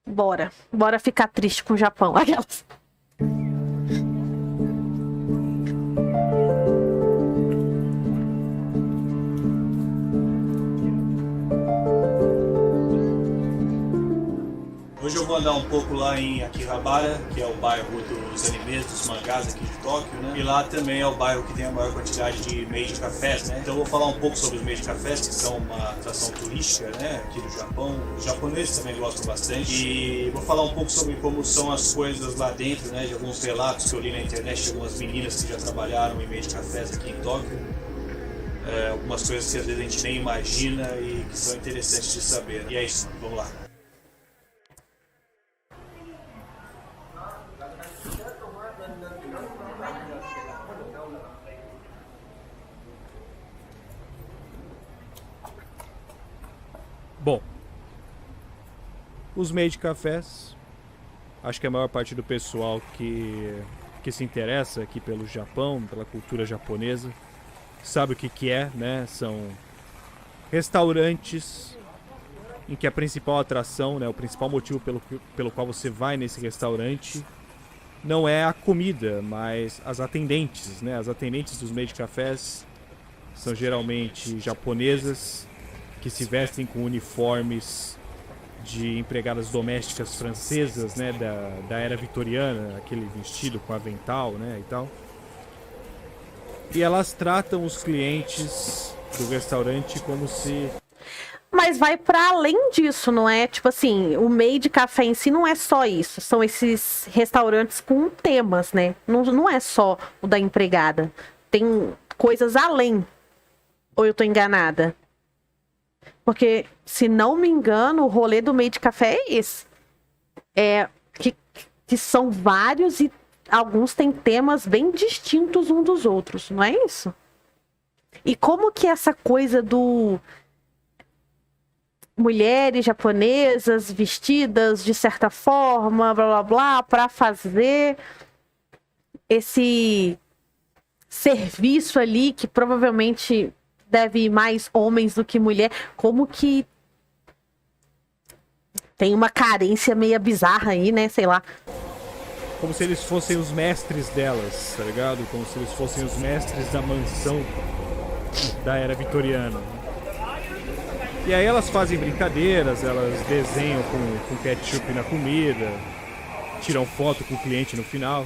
Bora ficar triste com o Japão. Aquelas. Hoje eu vou andar um pouco lá em Akihabara, que é o bairro dos animes, dos mangás aqui de Tóquio, né? E lá também é o bairro que tem a maior quantidade de made cafés, né? Então eu vou falar um pouco sobre os made cafés, que são uma atração turística, né? Aqui do Japão. Os japoneses também gostam bastante. E vou falar um pouco sobre como são as coisas lá dentro, né? De alguns relatos que eu li na internet de algumas meninas que já trabalharam em made cafés aqui em Tóquio. Algumas coisas que às vezes a gente nem imagina e que são interessantes de saber. E é isso, vamos lá. Bom, os made cafés, acho que a maior parte do pessoal que se interessa aqui pelo Japão, pela cultura japonesa, sabe o que é, né? São restaurantes em que a principal atração, né, o principal motivo pelo qual você vai nesse restaurante não é a comida, mas as atendentes, né? As atendentes dos made cafés são geralmente japonesas, que se vestem com uniformes de empregadas domésticas francesas, né, da era vitoriana, aquele vestido com avental, né, e tal. E elas tratam os clientes do restaurante como se... Mas vai para além disso, não é? Tipo assim, o made café em si não é só isso. São esses restaurantes com temas, né? Não é só o da empregada. Tem coisas além. Ou eu tô enganada? Porque, se não me engano, o rolê do made café é esse. Que são vários e alguns têm temas bem distintos uns dos outros, não é isso? E como que essa coisa do... mulheres japonesas vestidas de certa forma, blá blá blá, para fazer esse serviço ali que provavelmente deve ir mais homens do que mulher, como que tem uma carência meio bizarra aí, né? Sei lá. Como se eles fossem os mestres delas, tá ligado? Como se eles fossem os mestres da mansão da era vitoriana. E aí elas fazem brincadeiras, elas desenham com ketchup na comida, tiram foto com o cliente no final.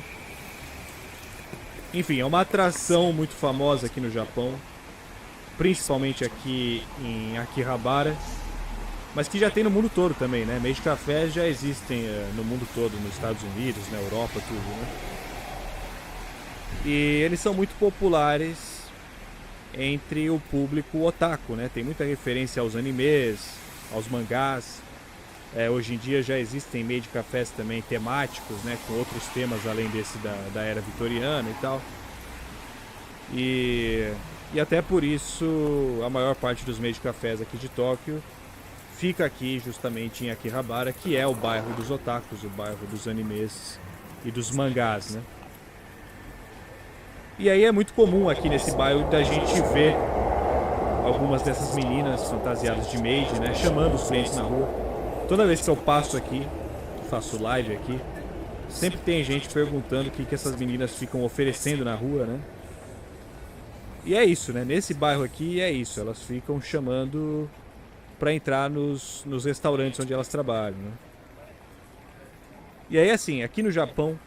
Enfim, é uma atração muito famosa aqui no Japão, principalmente aqui em Akihabara, mas que já tem no mundo todo também, né? Made cafés já existem no mundo todo, nos Estados Unidos, na Europa, tudo, né? E eles são muito populares entre o público otaku, né? Tem muita referência aos animes, aos mangás. Hoje em dia já existem made cafés também temáticos, né? Com outros temas além desse da era vitoriana e tal. E até por isso a maior parte dos made cafés aqui de Tóquio fica aqui justamente em Akihabara, que é o bairro dos otakus, o bairro dos animes e dos mangás, né? E aí é muito comum aqui nesse bairro da gente ver algumas dessas meninas fantasiadas de maid, né, chamando os clientes na rua. Toda vez que eu passo aqui, faço live aqui, sempre tem gente perguntando o que essas meninas ficam oferecendo na rua, né? E é isso, né? Nesse bairro aqui é isso, elas ficam chamando para entrar nos restaurantes onde elas trabalham, né? E aí assim, aqui no Japão,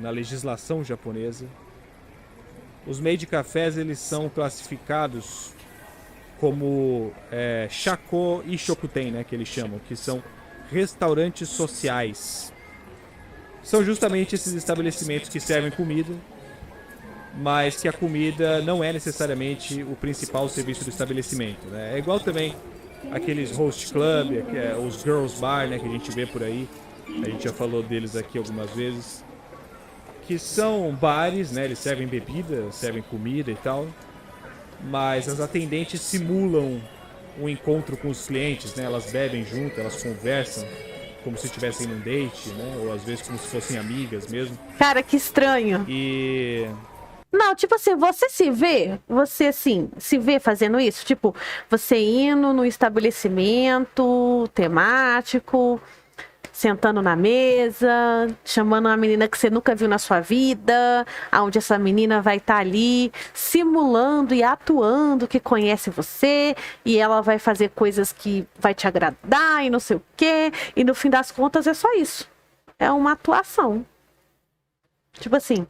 na legislação japonesa, os made cafés eles são classificados como shako e shokuten, né, que eles chamam, que são restaurantes sociais. São justamente esses estabelecimentos que servem comida, mas que a comida não é necessariamente o principal serviço do estabelecimento, né? É igual também aqueles host club, os girls bar, né, que a gente vê por aí. A gente já falou deles aqui algumas vezes. Que são bares, né? Eles servem bebida, servem comida e tal. Mas as atendentes simulam um encontro com os clientes, né? Elas bebem junto, elas conversam como se estivessem num date, né? Ou às vezes como se fossem amigas mesmo. Cara, que estranho. E... Não, tipo assim, você assim, se vê fazendo isso? Tipo, você indo no estabelecimento temático, sentando na mesa, chamando uma menina que você nunca viu na sua vida, onde essa menina vai estar ali simulando e atuando que conhece você, e ela vai fazer coisas que vai te agradar e não sei o quê, e no fim das contas é só isso. É uma atuação. Tipo assim,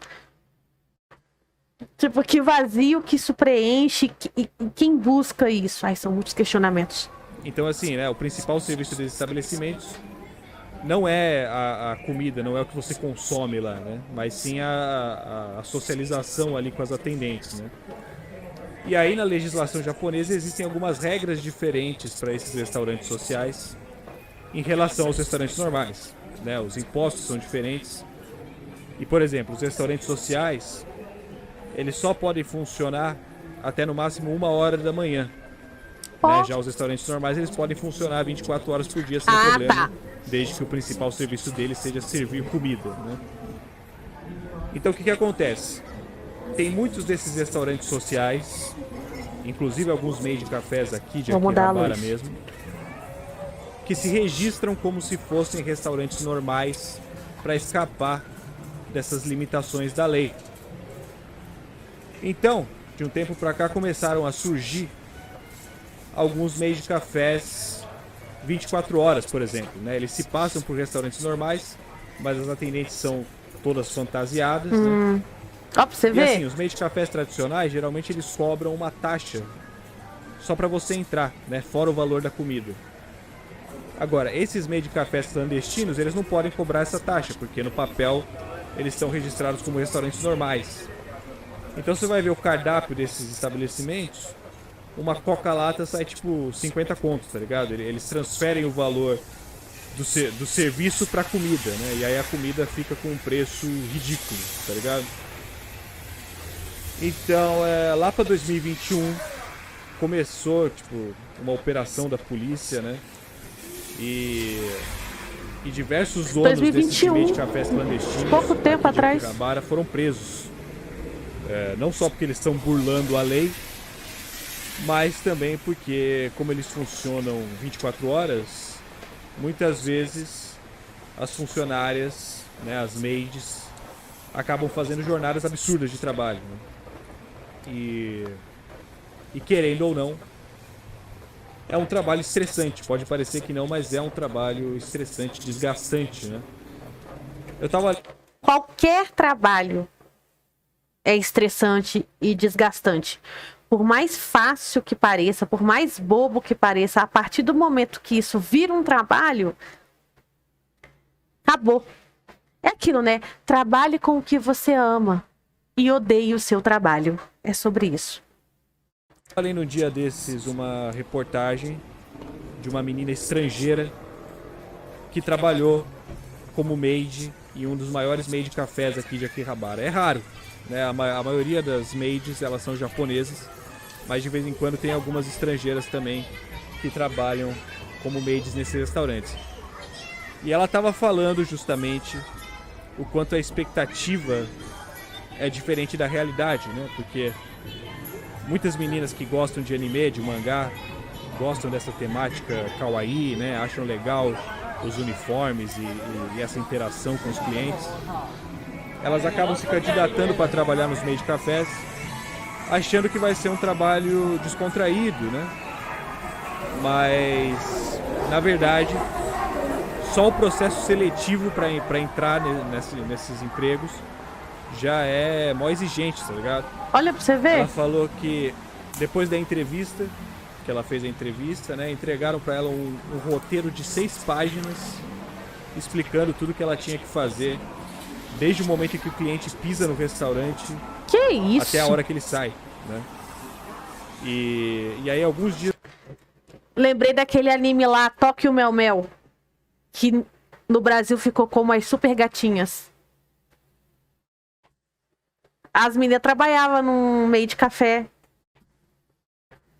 tipo, que vazio que isso preenche, e quem busca isso? Ai, são muitos questionamentos. Então, assim, né, o principal serviço desses estabelecimentos não é a comida, não é o que você consome lá, né? Mas sim a socialização ali com as atendentes, né? E aí na legislação japonesa existem algumas regras diferentes para esses restaurantes sociais em relação aos restaurantes normais, né? Os impostos são diferentes. E, por exemplo, os restaurantes sociais, eles só podem funcionar até no máximo 1h da manhã. Né? Já os restaurantes normais, eles podem funcionar 24 horas por dia sem problema. Tá. Desde que o principal serviço deles seja servir comida, né? Então o que acontece? Tem muitos desses restaurantes sociais, inclusive alguns meios de cafés aqui de Akihabara mesmo, que se registram como se fossem restaurantes normais para escapar dessas limitações da lei. Então, de um tempo para cá começaram a surgir alguns meios de cafés 24 horas, por exemplo, né? Eles se passam por restaurantes normais, mas as atendentes são todas fantasiadas, né? Ó, pra você ver. E assim, os meios de cafés tradicionais, geralmente eles cobram uma taxa só para você entrar, né? Fora o valor da comida. Agora, esses meios de cafés clandestinos, eles não podem cobrar essa taxa, porque no papel eles estão registrados como restaurantes normais. Então você vai ver o cardápio desses estabelecimentos, uma coca-lata sai tipo 50 contos, tá ligado? Eles transferem o valor do serviço pra comida, né? E aí a comida fica com um preço ridículo, tá ligado? Então, lá pra 2021 começou, tipo, uma operação da polícia, né? E diversos donos 2021, desses meios de cafés clandestinos, pouco tempo atrás, Akihabara, foram presos. Não só porque eles estão burlando a lei, mas também porque, como eles funcionam 24 horas, muitas vezes as funcionárias, né, as maids, acabam fazendo jornadas absurdas de trabalho, né? E querendo ou não, é um trabalho estressante. Pode parecer que não, mas é um trabalho estressante, desgastante, né? Qualquer trabalho é estressante e desgastante. Por mais fácil que pareça, por mais bobo que pareça, a partir do momento que isso vira um trabalho, acabou. É aquilo, né? Trabalhe com o que você ama e odeie o seu trabalho. É sobre isso. Falei num dia desses uma reportagem de uma menina estrangeira que trabalhou como maid em um dos maiores maids de cafés aqui de Akihabara. É raro, né? A maioria das maids, elas são japonesas, mas de vez em quando tem algumas estrangeiras também que trabalham como maids nesses restaurantes. E ela estava falando justamente o quanto a expectativa é diferente da realidade, né? Porque muitas meninas que gostam de anime, de mangá, gostam dessa temática kawaii, né? Acham legal os uniformes e essa interação com os clientes. Elas acabam se candidatando para trabalhar nos meios de cafés, achando que vai ser um trabalho descontraído, né? Mas, na verdade, só o processo seletivo para entrar nesses empregos já é mó exigente, tá ligado? Olha pra você ver. Ela falou que depois da entrevista, que ela fez a entrevista, né, entregaram para ela um roteiro de 6 páginas explicando tudo que ela tinha que fazer desde o momento em que o cliente pisa no restaurante que isso? Até a hora que ele sai, né? E aí alguns dias... Lembrei daquele anime lá, Tokyo Mel Mel, que no Brasil ficou como as super gatinhas. As meninas trabalhavam num meio de café.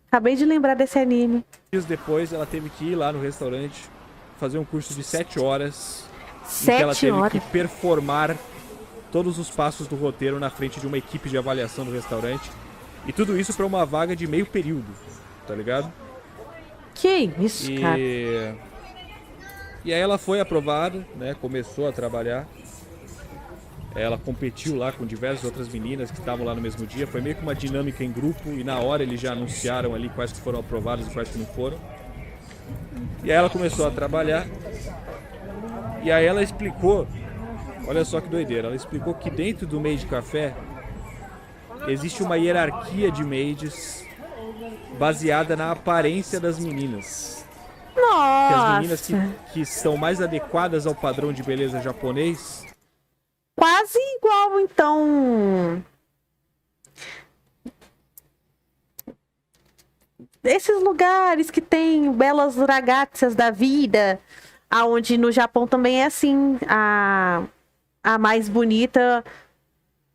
Acabei de lembrar desse anime. Dias depois, ela teve que ir lá no restaurante, fazer um curso de 7 horas. 7 em que ela teve horas? que performar todos os passos do roteiro na frente de uma equipe de avaliação do restaurante. E tudo isso para uma vaga de meio período, tá ligado? Que isso, cara? E aí ela foi aprovada, né? Começou a trabalhar. Ela competiu lá com diversas outras meninas que estavam lá no mesmo dia. Foi meio que uma dinâmica em grupo e na hora eles já anunciaram ali quais que foram aprovados e quais que não foram. E aí ela começou a trabalhar. E aí ela explicou, olha só que doideira, ela explicou que dentro do maid café existe uma hierarquia de maids baseada na aparência das meninas. Que as meninas que são mais adequadas ao padrão de beleza japonês. Quase igual, então. Esses lugares que tem belas ragazzias da vida, aonde no Japão também é assim. A mais bonita,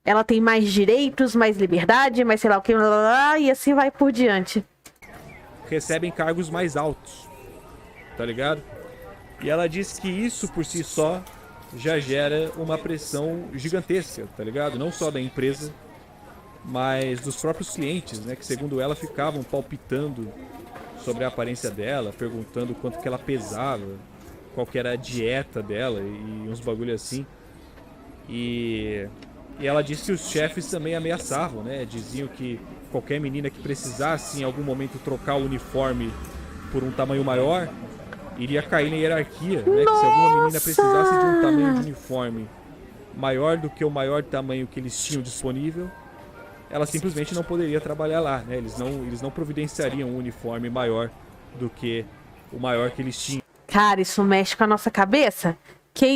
ela tem mais direitos, mais liberdade, mais sei lá o que, e assim vai por diante. Recebem cargos mais altos, tá ligado? E ela disse que isso por si só já gera uma pressão gigantesca, tá ligado? Não só da empresa, mas dos próprios clientes, né? Que segundo ela ficavam palpitando sobre a aparência dela, perguntando quanto que ela pesava, qual que era a dieta dela e uns bagulho assim. E ela disse que os chefes também ameaçavam, né? Diziam que qualquer menina que precisasse em algum momento trocar o uniforme por um tamanho maior iria cair na hierarquia, né? Que se alguma menina precisasse de um tamanho de uniforme maior do que o maior tamanho que eles tinham disponível, ela simplesmente não poderia trabalhar lá, né? Eles não providenciariam um uniforme maior do que o maior que eles tinham. Cara, isso mexe com a nossa cabeça? Que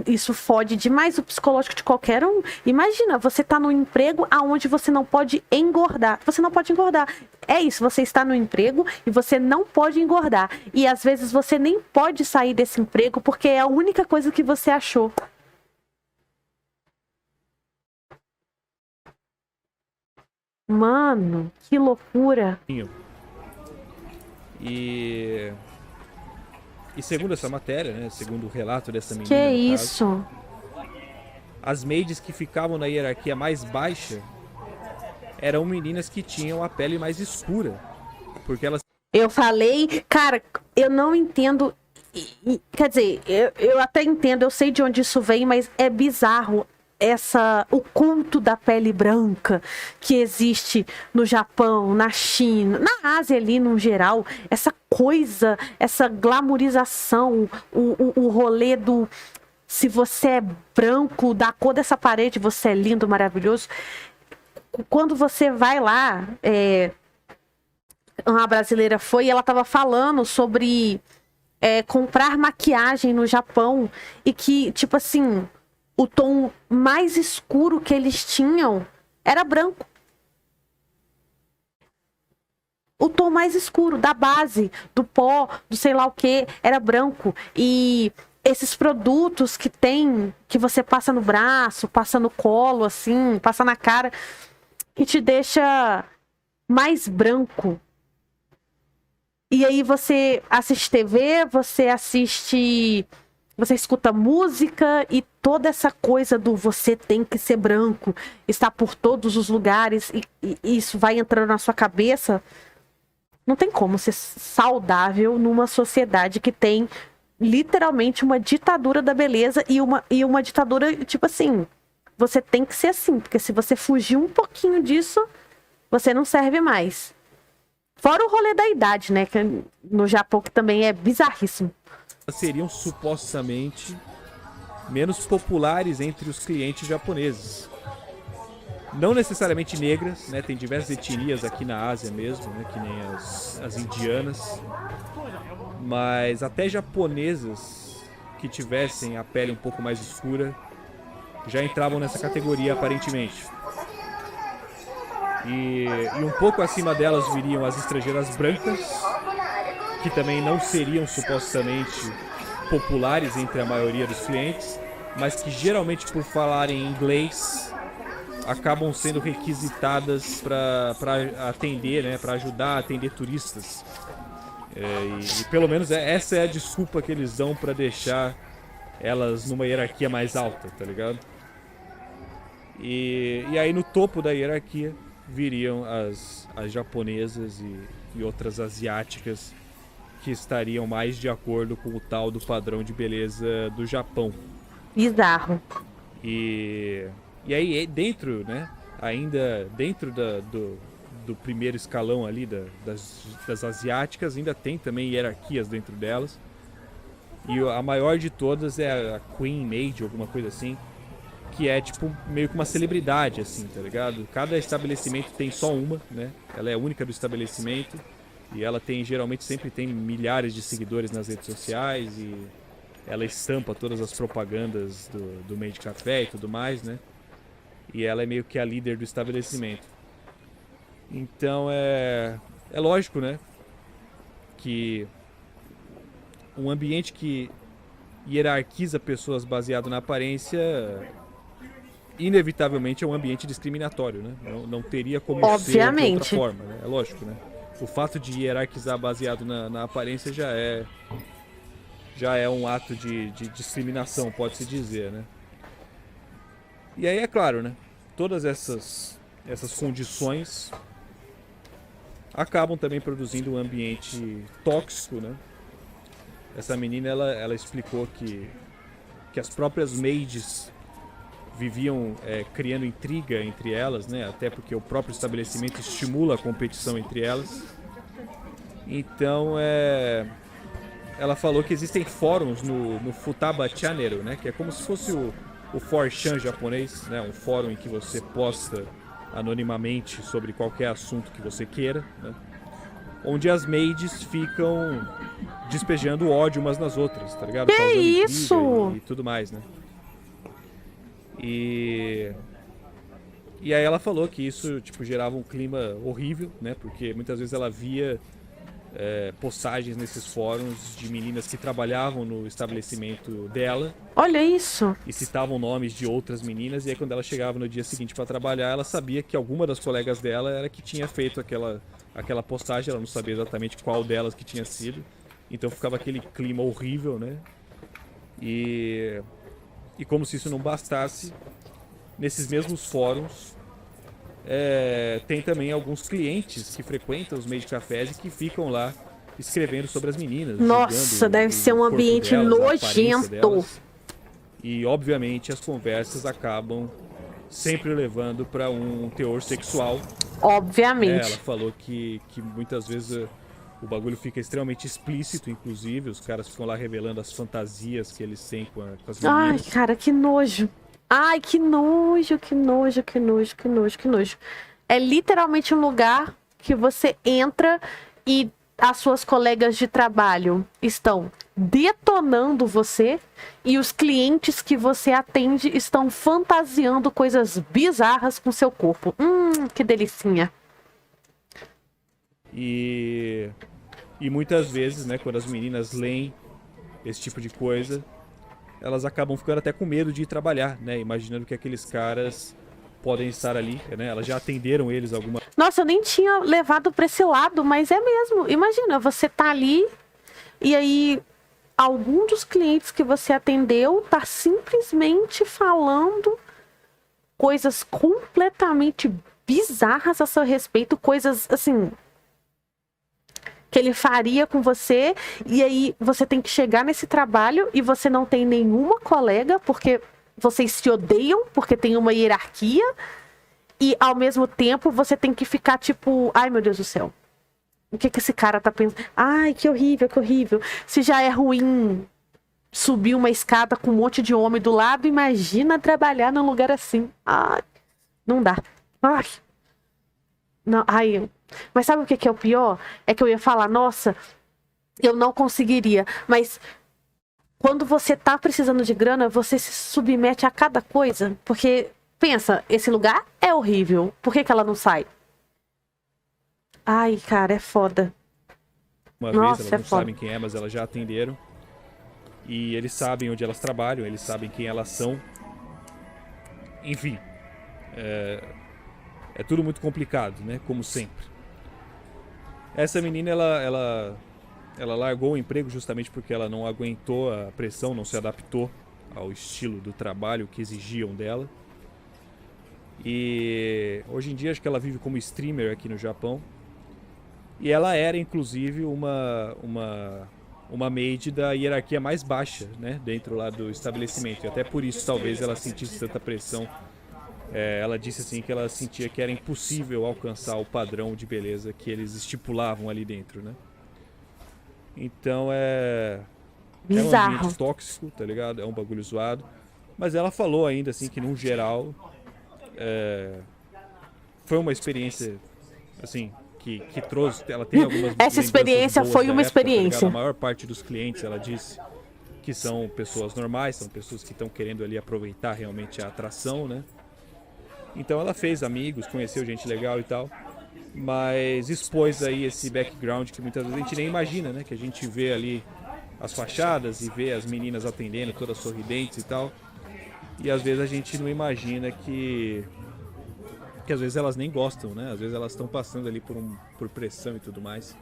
isso fode demais o psicológico de qualquer um. Imagina, você tá num emprego aonde você não pode engordar. Você não pode engordar. É isso, você está no emprego e você não pode engordar. E às vezes você nem pode sair desse emprego porque é a única coisa que você achou. Mano, que loucura. E segundo essa matéria, né, segundo o relato dessa menina, que isso? Caso, as maids que ficavam na hierarquia mais baixa eram meninas que tinham a pele mais escura, porque elas... Eu falei, cara, eu não entendo, quer dizer, eu até entendo, eu sei de onde isso vem, mas é bizarro o culto da pele branca que existe no Japão, na China, na Ásia ali no geral, essa coisa, essa glamorização, o rolê do se você é branco, da cor dessa parede, você é lindo, maravilhoso. Quando você vai lá, uma brasileira foi e ela tava falando sobre comprar maquiagem no Japão e que, tipo assim, o tom mais escuro que eles tinham era branco. O tom mais escuro da base, do pó, do sei lá o que, era branco. E esses produtos que você passa no braço, passa no colo, assim, passa na cara, que te deixa mais branco. E aí você assiste TV, você escuta música e toda essa coisa do você tem que ser branco, está por todos os lugares e isso vai entrando na sua cabeça. Não tem como ser saudável numa sociedade que tem literalmente uma ditadura da beleza e uma ditadura, tipo assim, você tem que ser assim, porque se você fugir um pouquinho disso, você não serve mais. Fora o rolê da idade, né, que no Japão que também é bizarríssimo. Seriam supostamente menos populares entre os clientes japoneses. Não necessariamente negras, né? Tem diversas etnias aqui na Ásia mesmo, né? Que nem as indianas. Mas até japonesas que tivessem a pele um pouco mais escura já entravam nessa categoria aparentemente. E um pouco acima delas viriam as estrangeiras brancas, que também não seriam supostamente populares entre a maioria dos clientes, mas que geralmente por falarem inglês acabam sendo requisitadas para atender, né, para ajudar a atender turistas. E pelo menos essa é a desculpa que eles dão para deixar elas numa hierarquia mais alta, tá ligado? E aí no topo da hierarquia viriam as japonesas e outras asiáticas que estariam mais de acordo com o tal do padrão de beleza do Japão. Bizarro. E aí dentro, né, ainda dentro do primeiro escalão ali das asiáticas, ainda tem também hierarquias dentro delas. E a maior de todas é a Queen Maid, alguma coisa assim, que é tipo meio que uma celebridade, assim, tá ligado? Cada estabelecimento tem só uma, né? Ela é a única do estabelecimento e ela geralmente sempre tem milhares de seguidores nas redes sociais e ela estampa todas as propagandas do Maid Café e tudo mais, né? E ela é meio que a líder do estabelecimento. Então é lógico, né? Que um ambiente que hierarquiza pessoas baseado na aparência inevitavelmente é um ambiente discriminatório, né? Não teria como ser de outra forma, né? É lógico, né? O fato de hierarquizar baseado na aparência já é um ato de discriminação, pode-se dizer, né? E aí é claro, né? Todas essas condições acabam também produzindo um ambiente tóxico, né? Essa menina, ela explicou que as próprias maids viviam criando intriga entre elas, né? Até porque o próprio estabelecimento estimula a competição entre elas. Então, ela falou que existem fóruns no Futaba Channel, né? Que é como se fosse o 4chan japonês, né? Um fórum em que você posta anonimamente sobre qualquer assunto que você queira, né? Onde as maids ficam despejando ódio umas nas outras, tá ligado? Que causando isso? e tudo mais, né? E aí ela falou que isso tipo gerava um clima horrível, né? Porque muitas vezes ela via postagens nesses fóruns de meninas que trabalhavam no estabelecimento dela. Olha isso. E citavam nomes de outras meninas, e aí quando ela chegava no dia seguinte para trabalhar, ela sabia que alguma das colegas dela era que tinha feito aquela postagem, ela não sabia exatamente qual delas que tinha sido. Então ficava aquele clima horrível, né? E como se isso não bastasse, nesses mesmos fóruns tem também alguns clientes que frequentam os meios de cafés e que ficam lá escrevendo sobre as meninas. Nossa, deve ser um ambiente nojento. E obviamente as conversas acabam sempre levando para um teor sexual. Obviamente. Ela falou que muitas vezes o bagulho fica extremamente explícito, inclusive os caras ficam lá revelando as fantasias que eles têm com as meninas. Ai, cara, que nojo. Ai, que nojo, que nojo, que nojo, que nojo, que nojo. É literalmente um lugar que você entra e as suas colegas de trabalho estão detonando você e os clientes que você atende estão fantasiando coisas bizarras com seu corpo. Que delicinha. E muitas vezes, né, quando as meninas leem esse tipo de coisa, elas acabam ficando até com medo de ir trabalhar, né? Imaginando que aqueles caras podem estar ali, né? Elas já atenderam eles alguma... Nossa, eu nem tinha levado pra esse lado, mas é mesmo. Imagina, você tá ali e aí algum dos clientes que você atendeu tá simplesmente falando coisas completamente bizarras a seu respeito, coisas assim que ele faria com você, e aí você tem que chegar nesse trabalho e você não tem nenhuma colega, porque vocês se odeiam, porque tem uma hierarquia, e ao mesmo tempo você tem que ficar tipo, ai meu Deus do céu, o que esse cara tá pensando? Ai, que horrível, que horrível. Se já é ruim subir uma escada com um monte de homem do lado, imagina trabalhar num lugar assim. Ai, não dá. Ai. Não, ai, mas sabe o que é o pior? É que eu ia falar, nossa, eu não conseguiria. Mas quando você tá precisando de grana, você se submete a cada coisa. Porque, pensa, esse lugar é horrível. Por que ela não sai? Ai, cara, é foda. Uma vez, elas não sabem quem é, mas elas já atenderam. E eles sabem onde elas trabalham, eles sabem quem elas são. Enfim, é tudo muito complicado, né? Como sempre. Essa menina, ela largou o emprego justamente porque ela não aguentou a pressão, não se adaptou ao estilo do trabalho que exigiam dela. E hoje em dia acho que ela vive como streamer aqui no Japão. E ela era, inclusive, uma maid da hierarquia mais baixa, né? Dentro lá do estabelecimento. E até por isso, talvez, ela sentisse tanta pressão. Ela disse assim que ela sentia que era impossível alcançar o padrão de beleza que eles estipulavam ali dentro, né? Então é um Bizarro. ambiente tóxico, tá ligado? É um bagulho zoado. Mas ela falou ainda assim que, no geral, foi uma experiência, assim, que trouxe. Ela tem algumas Essa lembranças experiência boas foi da uma época, tá ligado? experiência. A maior parte dos clientes, ela disse, que são pessoas normais, são pessoas que estão querendo ali aproveitar realmente a atração, né? Então ela fez amigos, conheceu gente legal e tal, mas expôs aí esse background que muitas vezes a gente nem imagina, né? Que a gente vê ali as fachadas e vê as meninas atendendo, todas sorridentes e tal, e às vezes a gente não imagina que às vezes elas nem gostam, né? Às vezes elas estão passando ali por pressão e tudo mais.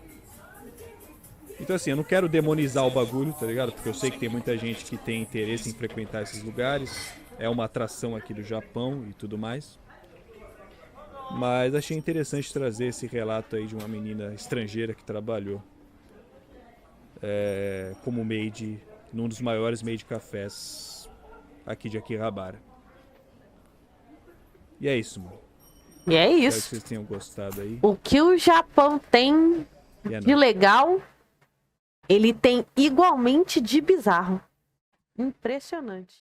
Então assim, eu não quero demonizar o bagulho, tá ligado? Porque eu sei que tem muita gente que tem interesse em frequentar esses lugares. É uma atração aqui do Japão e tudo mais. Mas achei interessante trazer esse relato aí de uma menina estrangeira que trabalhou como maid num dos maiores maid cafés aqui de Akihabara. E é isso, mano. E é Espero que isso. vocês tenham gostado aí. O que o Japão tem E é de nóis. legal, ele tem igualmente de bizarro. Impressionante.